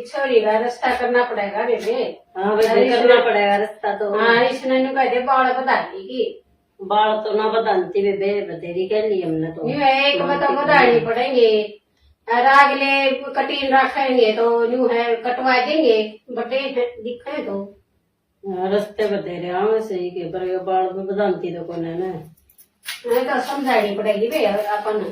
छोरी का रास्ता करना पड़ेगा बेबे। हाँ बेबे करना पड़ेगा रास्ता तो। हाँ इसने नु कहते बाल बता की बाल तो ना बदलती बेबे, बतेरी कह ली हमने तो। न्यू है एक बता बतानी पड़ेंगे और अगले कटीन रखेंगे तो न्यू है कटवा देंगे बटे दिखे तो रास्ते बतेरे हाँ सही के पर बाल में बदलती तो कौन है ना, तो समझानी पड़ेगी भैया अपन।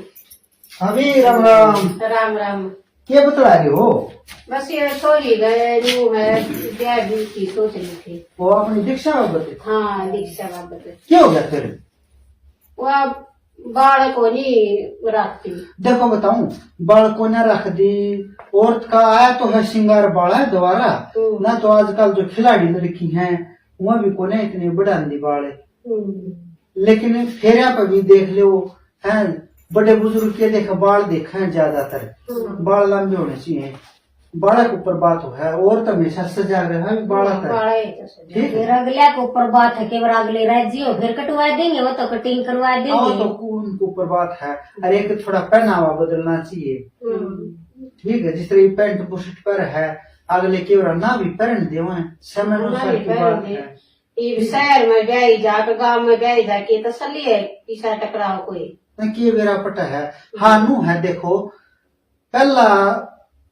अभी राम राम। राम राम। क्या बतला रहे हो? बस ये छोरी गए न्यू है ब्याह भी की सोच रही थी। वो अपनी दीक्षा बाबत? हाँ दीक्षा बाबत। क्या हो गया फिर? वो बाल को नहीं रखती। देखो बताऊं, बाल को न रख दी, औरत का आया तो है श्रृंगार बाल है दोबारा ना, तो आजकल जो खिलाड़ी लड़की हैं वह भी कोने इतने बढ़ांदी बाल है। लेकिन फेरिया पर भी देख लो है, बड़े बुजुर्ग के देखा बाल देखा है ज्यादातर बाल लंबे होने चाहिए। बालक ऊपर बात है, और तो हमेशा सजा रहा है बालक है, ठीक है। अगले के ऊपर बात है कि अगले राज्य हो फिर कटवा देंगे, वो तो कटिंग करवा और देंगे। तो उनके ऊपर बात है, और एक थोड़ा पहनावा बदलना चाहिए, ठीक है। जिस तरह पैंट बुशर्ट पर है अगले के ना भी पहन दे समय अनुसार की बात है। शहर में जाई जाके गांव में जाई जाके तसली है पीछा टकराव कोई की मेरा पटा है। हाँ नू है देखो, पहला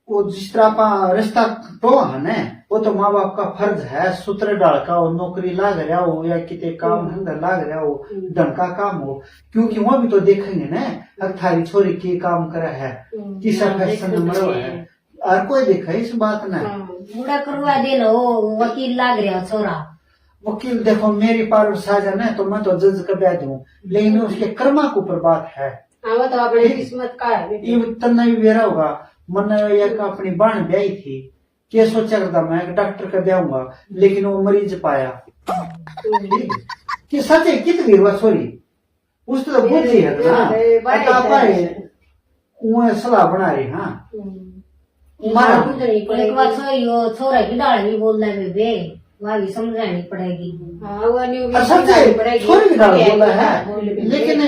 वो जिस तरह आप रिश्ता तो है न, वो तो माँ बाप का फर्ज है, सूत्र डाल का वो नौकरी लाग रहा हो या कितने काम धंधा लाग रहा हो, ढंग का काम हो, क्योंकि वो भी तो देखेंगे न अब थारी छोरी के काम करे है, किसा फैशन मरो है, हर कोई देखा इस बात न। मुड़ा करवा देना, वो वकील लाग रहा छोरा। वकील देखो मेरी पार साजा न तो मैं तो जज का ब्याह दूं, लेकिन उसके कर्मा के ऊपर बात है। हाँ वो तो अपनी किस्मत का है। ये तना भी बेरा होगा, मन एक अपनी बहन ब्याही थी, क्या सोचा करता मैं एक डॉक्टर का ब्याहूंगा, लेकिन वो मरीज पाया कि सच है कितनी हुआ सॉरी उस तो बुद्धि है ना, वो सलाह बना रही। हाँ एक बार छोरा की डाल भी बोलना है बेबे, वहाँ भी समझानी पड़ेगी। छोरी की डाल बोला है, लेकिन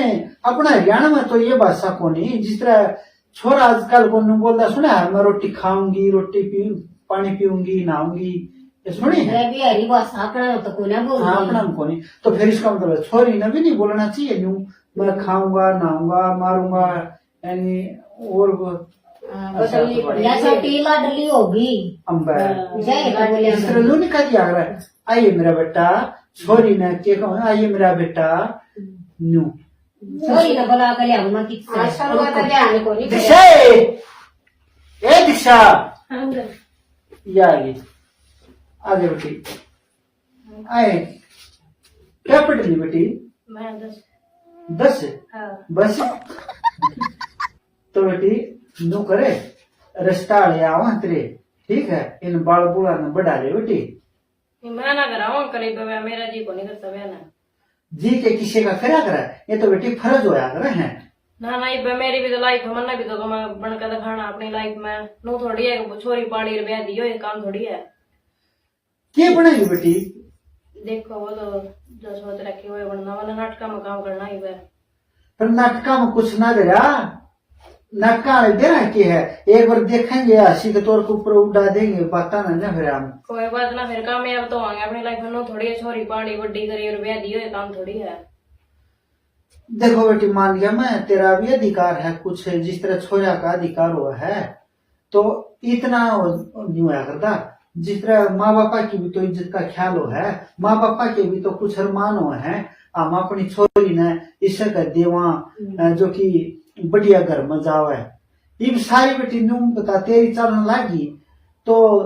अपना हरियाणा में तो ये भाषा को नहीं, जिस तरह छोरा आजकल को बोलता सुना है, मैं रोटी खाऊंगी, रोटी पी पानी पीऊंगी, नहाऊंगी, सुनी है बिहारी भाषा अपना तो कोई ना बोल। हाँ अपना को नहीं, तो फिर इसका मतलब छोरी ने भी नहीं बोलना चाहिए यूं मैं खाऊंगा नहाऊंगा मारूंगा, यानी और छोटी लाडली होगी लूनी का दिया रहा है, आइए मेरा बेटा, छोरी ने क्या कहूँ आइए मेरा बेटा न्यू छोरी ने बोला कर लिया मैं दीक्षा ए दीक्षा या आगे बेटी आए क्या पढ़ ली बेटी? मैं 10 हाँ। बस तो बेटी नो करे रास्ता ले आवा तेरे, ठीक है। इन बाल बुला न बढ़ा ले बेटी, मैं ना कराऊं करीब मेरा जी को नहीं करता ना जी के किसी का करा करा, ये तो बेटी फर्ज होया करे हैं ना ना। ये मेरी भी तो लाइफ है, मन्ना भी तो बनकर दिखाना अपनी लाइफ में, नो थोड़ी है छोरी पाड़ी ब्याह दियो, ये काम थोड़ी है। क्या बनाएगी बेटी? देखो वो तो जो सोच रखी हुई बनना वाला नाटका में काम करना ही है, पर नाटका में कुछ ना दे नाटका देना की है, एक बार देखेंगे हंसी के तौर के ऊपर उड़ा देंगे, पता ना फिर हम कोई बात ना, फिर कामयाब तो होंगे अपनी लाइफ में, नो थोड़ी है छोरी पाड़ी बड़ी करी और ब्याह दियो, ये काम थोड़ी है। देखो बेटी मान लिया मैं, तेरा भी अधिकार है कुछ, जिस तरह छोरा का अधिकार हुआ है, तो इतना नहीं हुआ करता, जिस तरह माँ बापा की भी तो इज्जत का ख्याल हो है, माँ बापा के भी तो कुछ अरमान हो है, हम अपनी छोरी ने इससे कर देवा जो कि बढ़िया घर में जाओ है। ये सारी बेटी न्यू बता तेरी चलने लागी, तो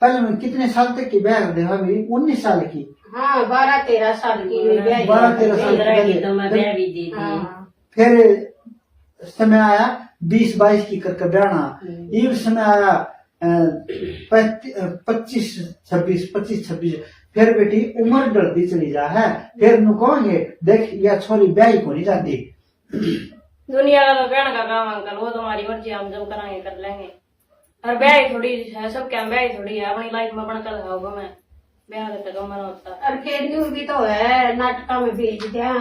पहले मैं कितने साल तक की ब्याह दे अभी 19 साल की? हाँ 12-13 साल की 12-13 साल की तो मैं ब्याह भी दी थी। फिर समय आया 20-22 की करके ब्याहना, ये समय आया 25-26, फिर बेटी उम्र बढ़ती चली जा है, फिर नु कहोगे देख या छोरी ब्याही को नहीं जाती। दुनिया का तो कहने का काम अंकल, वो तुम्हारी मर्जी, हम जब कराएंगे कर लेंगे, और ब्याह थोड़ी है सब क्या, ब्याह थोड़ी है अपनी लाइफ में बनकर दिखाओगे, मैं ब्याह तक मना होता। और खेलनी भी तो है नाटका में भेज दिया,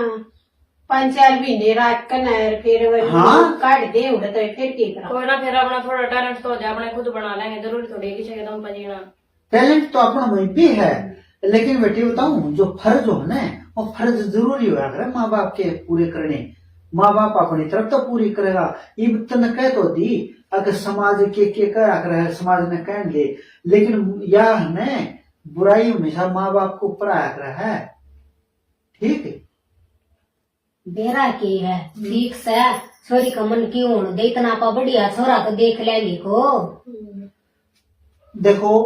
5-4 महीने राख कर न फिर हाँ। काट दे उड़े तो फिर की करा। कोई ना फिर अपना थोड़ा टैलेंट तो हो जाए, अपने खुद बना लेंगे, जरूरी थोड़ी है किसी के दम पर जीना। टैलेंट तो अपना में भी है, लेकिन बेटी बताऊं जो फर्ज हो ना वो फर्ज जरूरी हो अगर माँ बाप के पूरे करने। माँ बाप अपनी तरफ तो पूरी करेगा, इब तन कह तो दी अगर समाज के कह कर समाज ने कह दे, लेकिन यह ने बुराई हमेशा माँ बाप को ऊपर आया कर है। ठीक है बेरा की है ठीक से छोरी का मन क्यों होने दे, इतना पा बढ़िया छोरा तो देख लेगी को। देखो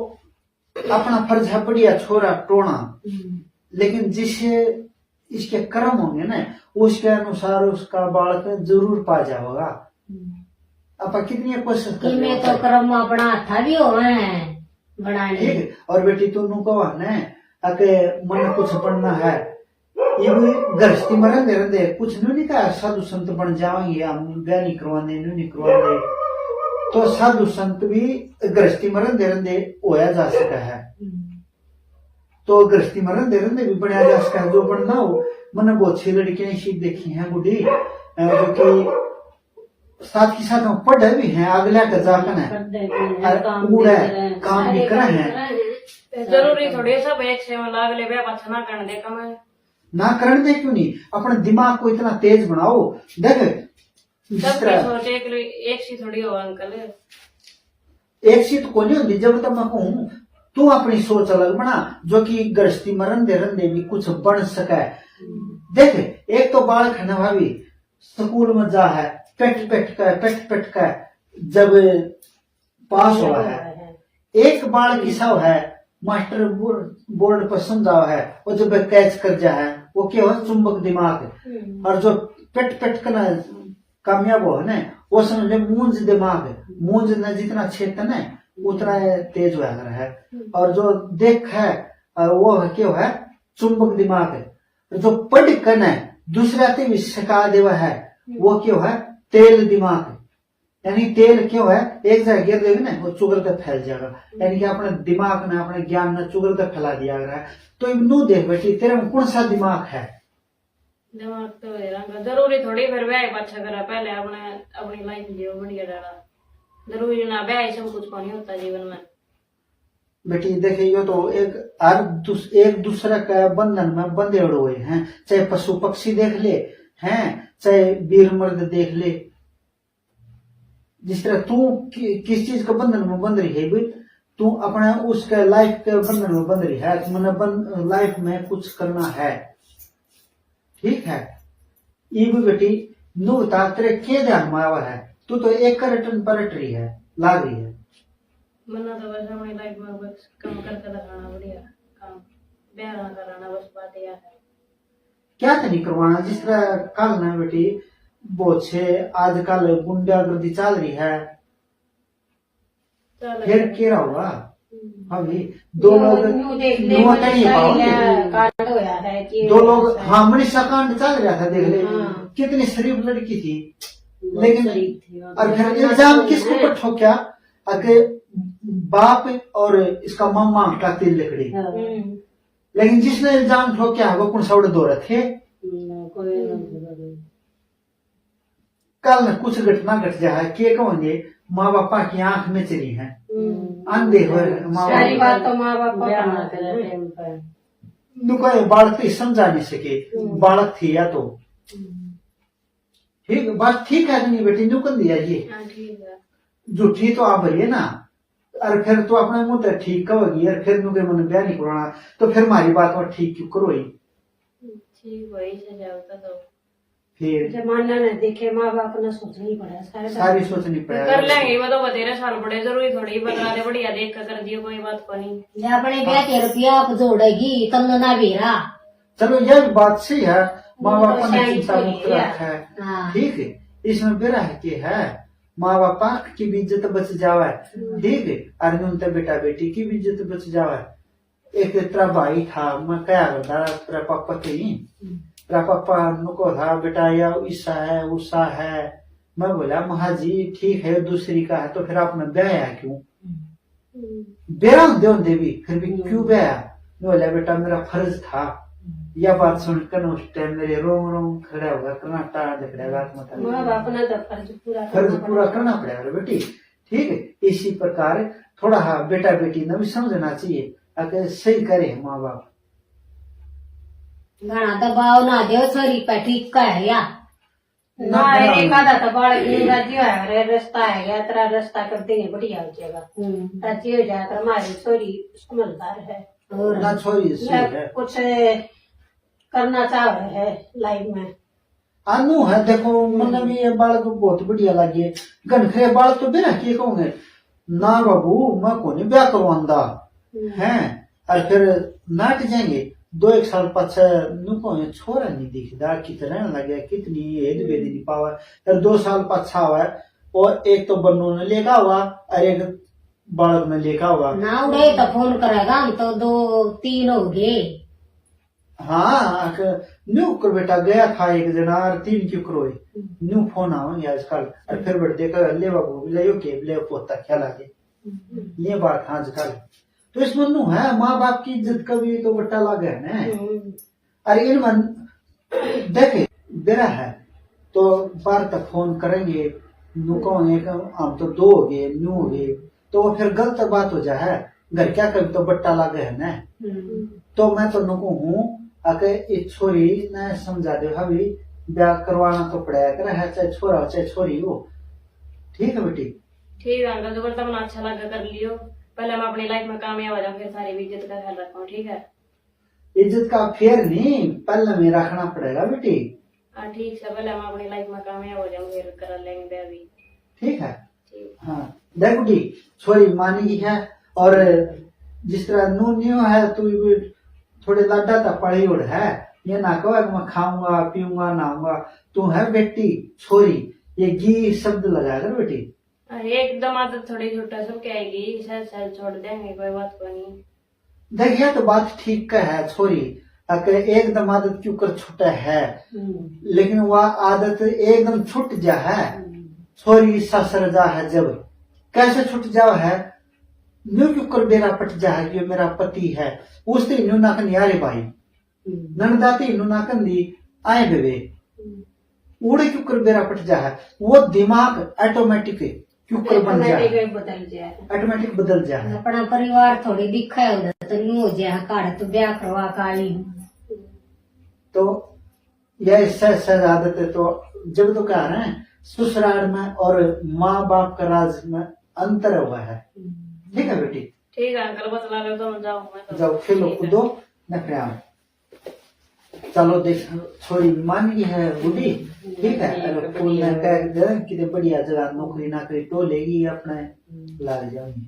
अपना फर्ज है बढ़िया छोरा टोना, लेकिन जिससे इसके कर्म होंगे ना उसके अनुसार उसका बालक जरूर पा जाएगा। आप कितनी कोशिश कर कि रहे मैं हो? तो कर्म अपना था भी हो बनाने। ठीक है। और बेटी तू नु कहा ने अके मन कुछ पढ़ना है, ये भी गृहस्थी में रहते कुछ नहीं कहा साधु संत बन जाएंगे हम ब्याह नहीं करवाने नहीं करवाने, तो साधु संत भी गृहस्थी में रहते होया जा सका है। तो गृहस्थी में रहते भी बनाया जा सका है। जो बनना हो, मैंने बहुत सी लड़कियां इसी देखी हैं बुढ़ी जो कि साथ ही साथ हम पढ़े भी हैं, अगला का जाकन है कूड़ा है काम भी करे हैं। जरूरी थोड़ी है सब एक से लाग ले बे पाछा ना करने दे कम ना करने दे क्यों नहीं, अपने दिमाग को इतना तेज बनाओ। देख जिस सबकी तरह सोच एक सी थोड़ी हो अंकल। एक सी तो कोई नहीं होती, जब तक मैं कहूँ तू अपनी सोच अलग बना जो कि गृहस्थी में रंदे भी कुछ बन सके। देख एक तो बालक है ना भाभी स्कूल में जा है पेट का जब पास हुआ है, एक बालक किसा है मास्टर बोर्ड पर समझाओ है वो जब कैच कर जा है वो क्या है चुंबक दिमाग, और जो पेट का ना कामयाब हो है ना वो समझ ले मूंज दिमाग, मूंज न जितना क्षेत्र ना उतना तेज हुआ है। और जो देख है वो है क्या है चुंबक दिमाग है। जो पढ़ कर ना दूसरा ते भी सिखा देवा है वो क्यों है तेल दिमाग, यानी तेल क्यों है एक जगह गिर देगी ना वो चुगलते फैल जाएगा, यानी कि अपने दिमाग ने अपने ज्ञान ने चुगलते फैला दिया गया है। तो इब्नू देख बेटी तेरे में कौन सा दिमाग है? दिमाग तो रंग जरूरी थोड़ी फिर ब्याह पाछा करा, पहले अपने अपनी लाइफ जियो बढ़िया डाला, जरूरी ना ब्याह सब कुछ नहीं होता जीवन में। बेटी देखे यो तो एक दूसरे के बंधन में बंधे हुए हैं, चाहे पशु पक्षी देख ले हैं चाहे वीर मर्द देख ले। जिस तरह तू किस चीज के बंधन में बंध रही है, तू अपने उसके लाइफ के बंधन में बंध रही है, मैंने लाइफ में कुछ करना है। ठीक है ये भी बेटी नु बता तेरे के ध्यान में आवा है, तू तो एक रिटर्न पलट रही है लाग रही है। मना तो बस अपनी लाइफ में बस काम करके दिखाना बढ़िया काम, ब्याह ना कराना बस बात यह है। क्या तो नहीं करवाना, जिस तरह कल ना बेटी बहुत से आजकल गुंडागर्दी चल रही है, फिर क्या होगा अभी दो लोग दो लोग हाँ मनीषा कांड चल रहा था देख ले, कितनी शरीफ लड़की थी, लेकिन और फिर इल्जाम किसको पर ठोका अके बाप और इसका मामा का तिल लकड़ी, लेकिन जिसने इल्जाम ठोका वो कौन सा दो रखे। कल कुछ घटना घट जाए के कहोगे माँ बापा की आंख में चली है अंधे हो सारी बात तो माँ बाप नुका बालक तो समझा नहीं सके, बालक थी या तो ठीक बात ठीक है नहीं बेटी नुकन दिया ये झूठी तो आप भरिए ना, और फिर तो अपने मुंह तक ठीक कहोगी और फिर नुके मन ब्याह नहीं कराना तो फिर हमारी बात और ठीक क्यों करो ठीक वही से जाता तो फिर जमाना ने देखे माँ बाप ने सोचना ही पड़ा सारी सोचनी कर पड़ेगा। लेंगे वो तो बतेरे साल बड़े जरूरी थोड़ी बता दे बढ़िया देख कर दियो कोई बात को नहीं। ये अपने ब्याह के रुपया आप जोड़ेगी तब ना बेरा। चलो यह भी बात सही है, माँ वो बाप तो ने शायद चिंता कोई मुक्त है। रखा है। हाँ। ठीक है इसमें बेरा है कि है माँ बापा की भी इज्जत बच जावे, ठीक है और उनते बेटा बेटी की भी इज्जत बच जावे। एक तेरा भाई था मैं क्या करता तेरा पापा थी, तेरा पापा नुको था बेटा या ईसा है उषा है, मैं बोला महाजी ठीक है दूसरी का है तो फिर आपने ब्याह क्यों, बेरा दे देवी फिर भी क्यों ब्याह, मैं बोला बेटा मेरा फर्ज था यह बात सुनकर उस टाइम मेरे रोम रोम खड़ा होगा, करना टाड़ा दिखड़ेगा, माँ बाप ने तो फर्ज पूरा फर्ज करना पूरा पड़ेगा। करना पड़ेगा बेटी। ठीक है, इसी प्रकार थोड़ा बेटा बेटी ने भी समझना चाहिए, अगर सही करे माँ बाप। घना दबाव ना दो छोरी पे, ठीक का है या ना एक आधा तो बालक राज्य है रास्ता है या तेरा रास्ता कर देंगे बढ़िया हो जाएगा, राज्य हो जाए तो हमारी छोरी समझदार है और ना छोरी सही या है, कुछ करना चाह रहे है लाइफ में। आनू है। देखो मैंने भी ये बालक बहुत बढ़िया लगी, गनखरे बालक तो बिना की कहूंगे ना बाबू मैं को नहीं ब्याह करवांदा है, और फिर नाट जाएंगे 2-1 साल पाछे नुको छोरा नहीं दिखदा कितना लगे, कितनी हेद बेदी नहीं पावा, फिर 2 साल पाछा हुआ और एक तो बन्नू ने लेगा हुआ और एक बालक ने लेगा हुआ। ना उड़े तो फोन करेगा, हम तो 2-3 हो गए। हाँ न्यू कर बेटा गया था एक जना और 3 क्यों करोए न्यू फोन आओगे आजकल, और फिर बट देखा ले बाबू ले के ले पोता क्या लागे, ये बात आजकल तो इसमें नु है माँ बाप की इज्जत कभी तो बट्टा लागे है ना। अरे इन मन देखे बेरा है तो बार तक फोन करेंगे नु कौन एक हम तो 2 हो गए न्यू हो गए, तो वो फिर गलत बात हो जाए, घर क्या कभी तो बट्टा लागे है ना। तो मैं तो नुको हूँ अगर इस छोरी ने समझा दे भाभी ब्याह करवाना तो पड़ेगा कर है, चाहे छोरा हो चाहे छोरी हो। ठीक है बेटी, ठीक है अंकल, जो करता अपना अच्छा लगा कर लियो, पहले हम अपनी लाइफ में कामयाब हो जाओ, फिर सारी इज्जत का ख्याल रखो। ठीक है, इज्जत का फेर नहीं पहले में रखना पड़ेगा बेटी। हाँ ठीक है, पहले हम अपनी लाइफ में कामयाब हो जाओ, फिर कर लेंगे ब्याह भी। ठीक है, ठीक, हाँ देख बेटी छोरी मानी है, और जिस तरह नू न्यू है तू भी थोड़े लाडा था पढ़ी उड़ है, ये ना कहो मैं खाऊंगा पीऊंगा नहाऊंगा, तू है बेटी छोरी, ये घी शब्द लगाया कर बेटी। एकदम आदत थोड़ी छोटा सब क्या आएगी, शायद छोड़ देंगे, कोई बात को नहीं। देखिए तो बात ठीक का है छोरी, अगर एकदम आदत क्यों कर छूटा है, लेकिन वह आदत एकदम छूट जा है छोरी ससर जा है, जब कैसे छूट जाओ है न्यू क्यों कर बेरा पट जा है कि मेरा पति है, उस दिन न्यू नाकन यारे भाई ननदाती न्यू नाकन दी आए बेबे उड़े क्यों कर बेरा पट जा है, वो दिमाग ऑटोमेटिक क्यों कर बन जा है, बदल जाए ऑटोमेटिक बदल जा है। अपना परिवार थोड़ी दिखा है तो न्यू हो जाए काढ़ तो ब्याह करवा काली। तो यह सहज आदत है, तो जब तो क्या है ससुराल में और माँ बाप का राज में अंतर हुआ है। ठीक है बेटी, ठीक है अंकल, बतला रहे हो तो मैं जाऊँ, मैं तो जाओ खेलो कूदो नखरे आओ। चलो देख छोरी मान गई है बूढ़ी, ठीक है, अगर फूल ने कह दे कि बढ़िया जगह नौकरी ना करी तो लेगी अपने लाग जाएंगे।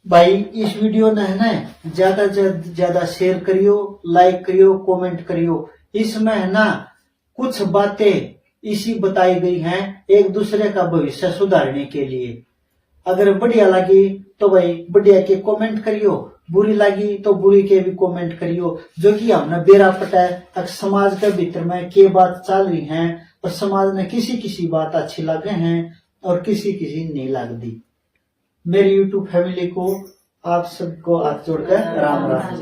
भाई इस वीडियो ने है ना ज्यादा से ज्यादा शेयर करियो, लाइक करियो, कमेंट करियो। इसमें है ना कुछ बातें इसी बताई गई हैं एक दूसरे का भविष्य सुधारने के लिए। अगर बढ़िया लगी तो भाई बढ़िया के कमेंट करियो, बुरी लगी तो बुरी के भी कमेंट करियो, जो कि हमने बेरा पटा है समाज के भीतर में के बात चल रही है, और समाज में किसी किसी बात अच्छी लगे हैं और किसी किसी नहीं लगती। मेरी यूट्यूब फैमिली को आप सबको हाथ जोड़कर राम राम।